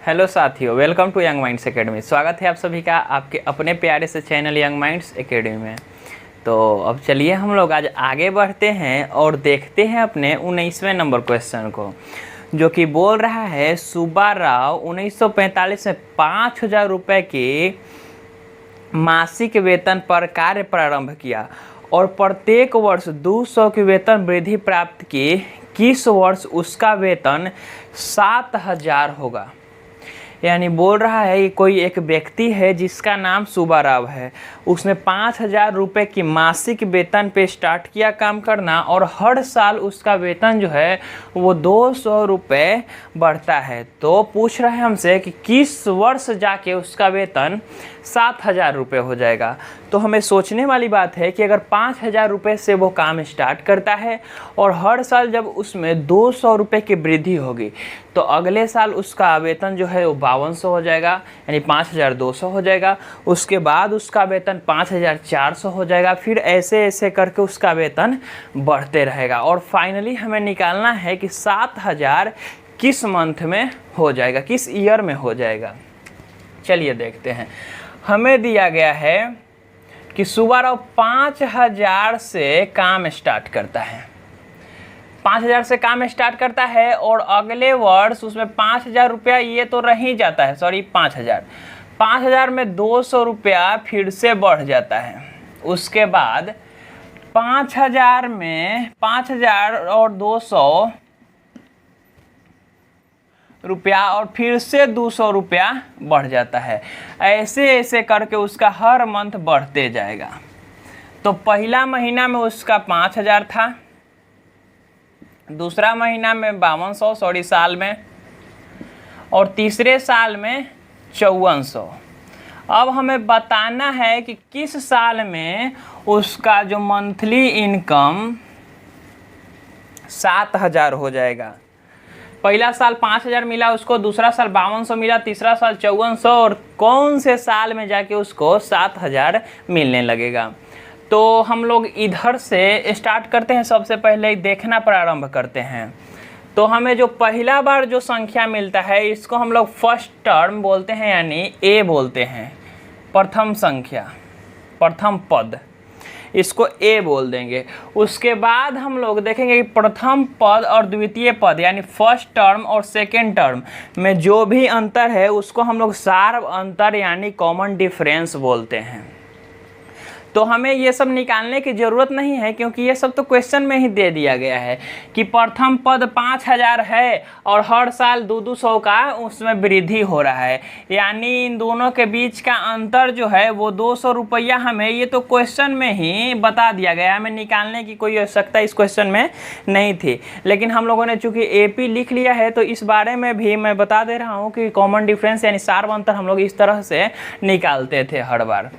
Hello साथियों, welcome to young minds academy. स्वागत है आप सभी का आपके अपने प्यारे से चैनल यंग माइंड्स एकेडमी में। तो अब चलिए हम लोग आज आगे बढ़ते हैं और देखते हैं अपने 19वें नंबर क्वेश्चन को, जो कि बोल रहा है सुब्बाराव 1945 में 5,000 रुपये के मासिक वेतन पर कार्य प्रारंभ किया और प्रत्येक वर्ष 200 की वेतन वृद्धि प्राप्त की। किस वर्ष उसका वेतन 7,000 होगा? यानी बोल रहा है कि कोई एक व्यक्ति है जिसका नाम सुब्बाराव है, उसने 5,000 रुपये की मासिक वेतन पे स्टार्ट किया काम करना और हर साल उसका वेतन जो है वो 200 रुपये बढ़ता है। तो पूछ रहे हैं हमसे कि किस वर्ष जाके उसका वेतन 7,000 रुपये हो जाएगा। तो हमें सोचने वाली बात है कि अगर 5,000 रुपये से वो काम स्टार्ट करता है और हर साल जब उसमें 200 रुपये की वृद्धि होगी तो अगले साल उसका वेतन जो है वो 5200 हो जाएगा, यानी 5,200 हो जाएगा। उसके बाद उसका वेतन 5,400 हो जाएगा। फिर ऐसे ऐसे करके उसका वेतन बढ़ते रहेगा और फाइनली हमें निकालना है कि 7,000 किस मंथ में हो जाएगा, किस ईयर में हो जाएगा। चलिए देखते हैं। हमें दिया गया है कि सुब्बाराव 5,000 से काम स्टार्ट करता है, 5,000 से काम स्टार्ट करता है और अगले वर्ष उसमें 5,000 रुपया ये तो रह ही जाता है, 5,000 में 200 रुपया फिर से बढ़ जाता है। उसके बाद 5,000 में 5,000 और 200 रुपया और फिर से 200 रुपया बढ़ जाता है। ऐसे ऐसे करके उसका हर मंथ बढ़ते जाएगा। तो पहला महीना में उसका 5,000 था, दूसरा महीना में 5200 साल में, और तीसरे साल में 5400। अब हमें बताना है कि किस साल में उसका जो मंथली इनकम 7,000 हो जाएगा। पहला साल 5,000 मिला उसको, दूसरा साल 5200 मिला, तीसरा साल 5400, और कौन से साल में जाके उसको 7,000 मिलने लगेगा। तो हम लोग इधर से स्टार्ट करते हैं। सबसे पहले देखना प्रारंभ करते हैं। तो हमें जो पहला बार जो संख्या मिलता है इसको हम लोग फर्स्ट टर्म बोलते हैं, यानी ए बोलते हैं, प्रथम संख्या, प्रथम पद, इसको ए बोल देंगे। उसके बाद हम लोग देखेंगे कि प्रथम पद और द्वितीय पद यानी फर्स्ट टर्म और सेकेंड टर्म में जो भी अंतर है उसको हम लोग सार अंतर यानी कॉमन डिफरेंस बोलते हैं। तो हमें ये सब निकालने की ज़रूरत नहीं है क्योंकि ये सब तो क्वेश्चन में ही दे दिया गया है कि प्रथम पद 5,000 है और हर साल 200 का उसमें वृद्धि हो रहा है, यानी इन दोनों के बीच का अंतर जो है वो 200 रुपया हमें ये तो क्वेश्चन में ही बता दिया गया। हमें निकालने की कोई आवश्यकता इस क्वेश्चन में नहीं थी, लेकिन हम लोगों ने चूँकि AP लिख लिया है तो इस बारे में भी मैं बता दे रहा हूँ कि कॉमन डिफरेंस यानी सार अंतर हम लोग इस तरह से निकालते थे हर बार।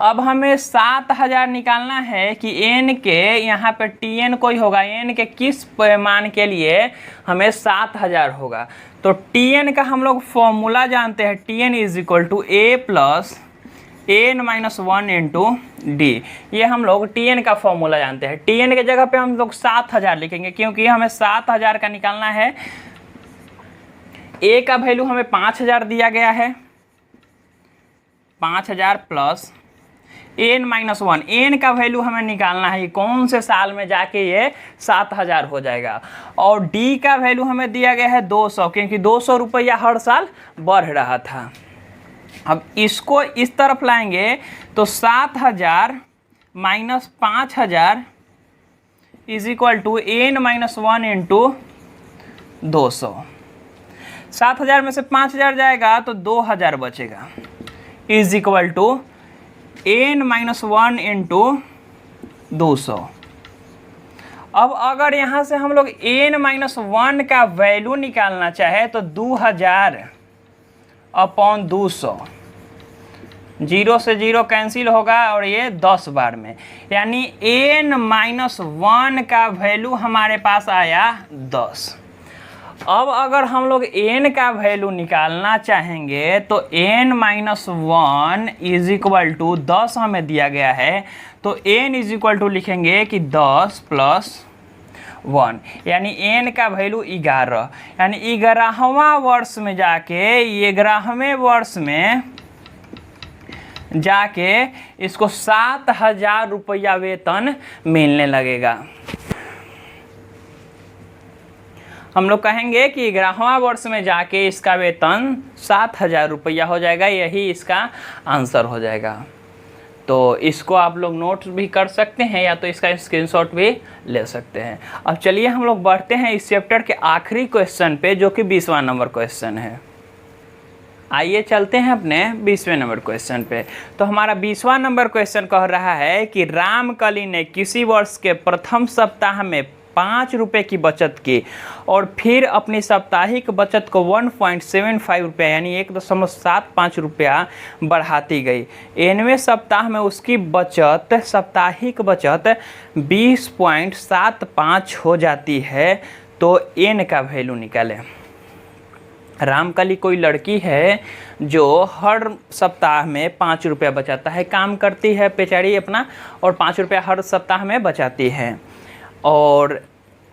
अब हमें 7,000 निकालना है कि n के यहाँ पे Tn कोई होगा, n के किस मान के लिए हमें 7,000 होगा। तो Tn का हम लोग फॉर्मूला जानते हैं, Tn is equal to a plus n-1 into d. ये हम लोग Tn का फॉर्मूला जानते हैं। Tn के जगह पे हम लोग 7,000 लिखेंगे क्योंकि हमें 7,000 का निकालना है। a का वैल्यू हमें 5,000 दिया गया है, 5,000 प्लस n-1, n का वैल्यू हमें निकालना है कौन से साल में जाके ये 7,000 हो जाएगा। और d का वैल्यू हमें दिया गया है 200, क्योंकि 200 रुपया हर साल बढ़ रहा था। अब इसको इस तरफ लाएंगे तो 7,000 minus 5,000 is equal to n-1 into 200। 7,000 में से 5,000 जाएगा तो 2,000 बचेगा, is equal to n-1 into 200। अब अगर यहाँ से हम लोग n-1 का वैल्यू निकालना चाहे तो 2,000 अपॉन 200, 0 से 0 कैंसिल होगा और ये 10 बार में, यानी n-1 का वैल्यू हमारे पास आया 10। अब अगर हम लोग n का वैल्यू निकालना चाहेंगे तो n-1 इज इक्वल टू 10 हमें दिया गया है, तो n इज इक्वल टू लिखेंगे कि 10 प्लस 1, यानी n का वैल्यू 11, यानी 11वां वर्ष में जाके 11वें वर्ष में जाके इसको 7,000 रुपया वेतन मिलने लगेगा। हम लोग कहेंगे कि 11वां वर्ष में जाके इसका वेतन 7,000 रुपया हो जाएगा, यही इसका आंसर हो जाएगा। तो इसको आप लोग नोट भी कर सकते हैं या तो इसका स्क्रीनशॉट भी ले सकते हैं। अब चलिए हम लोग बढ़ते हैं इस चैप्टर के आखिरी क्वेश्चन पे, जो कि 20वां नंबर क्वेश्चन है। आइए चलते हैं अपने 20वें नंबर क्वेश्चन पे। तो हमारा 20वां नंबर क्वेश्चन कह रहा है कि रामकली ने किसी वर्ष के प्रथम सप्ताह में 5 रुपये की बचत की और फिर अपनी साप्ताहिक बचत को 1.75 रुपया यानी 1.75 रुपया बढ़ाती गई। 9वें सप्ताह में उसकी बचत साप्ताहिक बचत 20.75 हो जाती है। तो n का वैल्यू निकालें। रामकली कोई लड़की है जो हर सप्ताह में 5 रुपया बचाता है, काम करती है बेचारी अपना, और 5 रुपया हर सप्ताह में बचाती है। और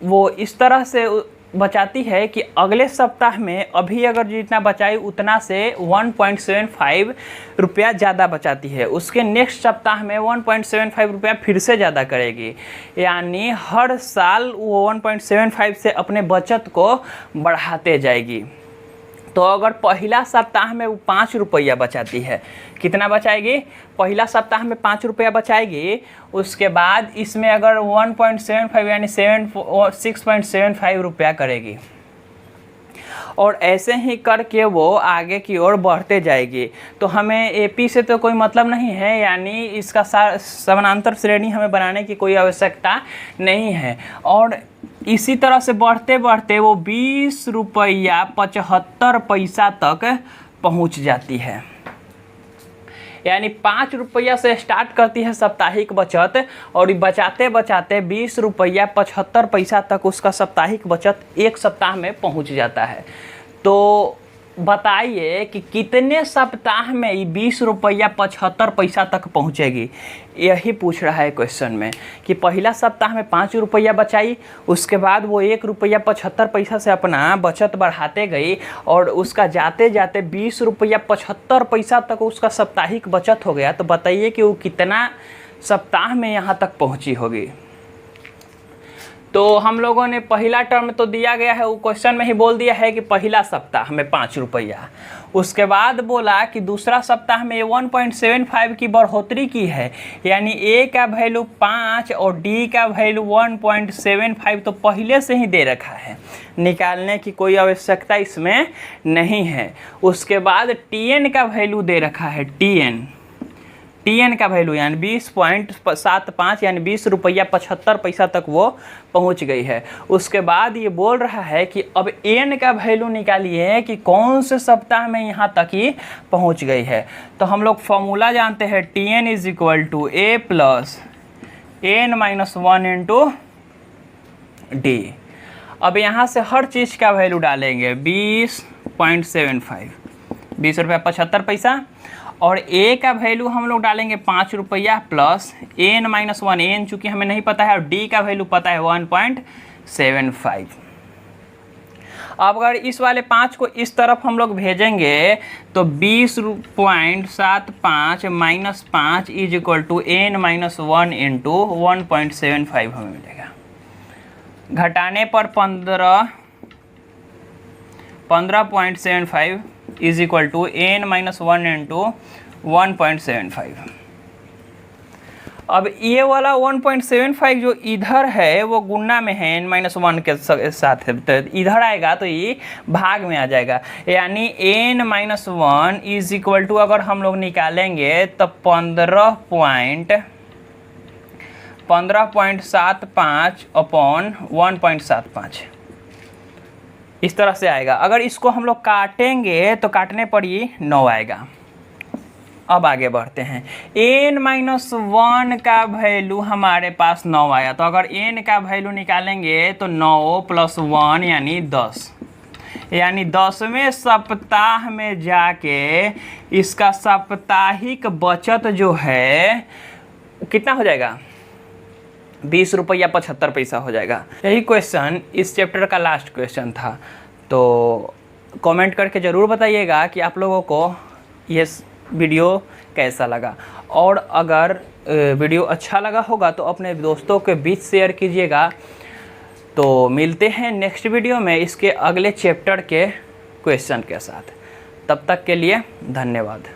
वो इस तरह से बचाती है कि अगले सप्ताह में अभी अगर जितना बचाई उतना से 1.75 रुपया ज़्यादा बचाती है, उसके नेक्स्ट सप्ताह में 1.75 रुपया फिर से ज़्यादा करेगी, यानी हर साल वो 1.75 से अपने बचत को बढ़ाते जाएगी। तो अगर पहला सप्ताह में वो 5 रुपया बचाती है, कितना बचाएगी? पहला सप्ताह में 5 रुपया बचाएगी, उसके बाद इसमें अगर 1.75 यानी 6.75 रुपया करेगी, और ऐसे ही करके वो आगे की ओर बढ़ते जाएगी। तो हमें एपी से तो कोई मतलब नहीं है, यानी इसका समानांतर श्रेणी हमें बनाने की कोई आवश्यकता नहीं है। और इसी तरह से बढ़ते बढ़ते वो 20 रुपया 75 पैसा तक पहुंच जाती है, यानी 5 रुपया से स्टार्ट करती है साप्ताहिक बचत और बचाते बचाते 20 रुपया 75 पैसा तक उसका साप्ताहिक बचत एक सप्ताह में पहुंच जाता है। तो बताइए कि कितने सप्ताह में ये 20 रुपया 75 पैसा तक पहुंचेगी, यही पूछ रहा है क्वेश्चन में। कि पहला सप्ताह में 5 रुपया बचाई, उसके बाद वो 1 रुपया 75 पैसा से अपना बचत बढ़ाते गई और उसका जाते जाते 20 रुपया 75 पैसा तक उसका साप्ताहिक बचत हो गया। तो बताइए कि वो कितना सप्ताह में यहाँ तक पहुँची होगी। तो हम लोगों ने पहला टर्म तो दिया गया है, वो क्वेश्चन में ही बोल दिया है कि पहला सप्ताह में 5 रुपया। उसके बाद बोला कि दूसरा सप्ताह में 1.75 की बढ़ोतरी की है, यानी ए का वैल्यू 5 और डी का वैल्यू 1.75 तो पहले से ही दे रखा है, निकालने की कोई आवश्यकता इसमें नहीं है। उसके बाद टीएन का वैल्यू दे रखा है, टीएन का वैल्यू यानी 20.75 यानी 20 रुपया 75 पैसा तक वो पहुंच गई है। उसके बाद ये बोल रहा है कि अब एन का वैल्यू निकालिए कि कौन से सप्ताह में यहाँ तक ही पहुंच गई है। तो हम लोग फॉर्मूला जानते हैं, t n is equal to a plus n minus 1 into d. अब यहाँ से हर चीज़ का वैल्यू डालेंगे 20.75, 20 रुपया 75 पैसा, और ए का वैल्यू हम लोग डालेंगे 5 रुपया प्लस एन माइनस 1, एन चूँकि हमें नहीं पता है, और डी का वैल्यू पता है 1.75। अब अगर इस वाले 5 को इस तरफ हम लोग भेजेंगे तो 20.75 minus 5 is equal to n minus 1 into 1.75 हमें मिलेगा। घटाने पर 15.75 is equal to n minus 1 into 1.75। अब ये वाला 1.75 जो इधर है वो गुणा में है n माइनस 1 के साथ है, तो इधर आएगा तो ये भाग में आ जाएगा, यानी n minus 1 is equal to अगर हम लोग निकालेंगे तो 15.75 अपॉन 1.75 इस तरह से आएगा। अगर इसको हम लोग काटेंगे तो काटने पर ये 9 आएगा। अब आगे बढ़ते हैं, n माइनस 1 का वैल्यू हमारे पास 9 आया, तो अगर n का वैल्यू निकालेंगे तो 9 प्लस 1 यानी 10, यानी 10वें सप्ताह में जाके इसका साप्ताहिक बचत जो है कितना हो जाएगा, 20 रुपया 75 पैसा हो जाएगा। यही क्वेश्चन इस चैप्टर का लास्ट क्वेश्चन था। तो कमेंट करके ज़रूर बताइएगा कि आप लोगों को ये वीडियो कैसा लगा, और अगर वीडियो अच्छा लगा होगा तो अपने दोस्तों के बीच शेयर कीजिएगा। तो मिलते हैं नेक्स्ट वीडियो में इसके अगले चैप्टर के क्वेश्चन के साथ। तब तक के लिए धन्यवाद।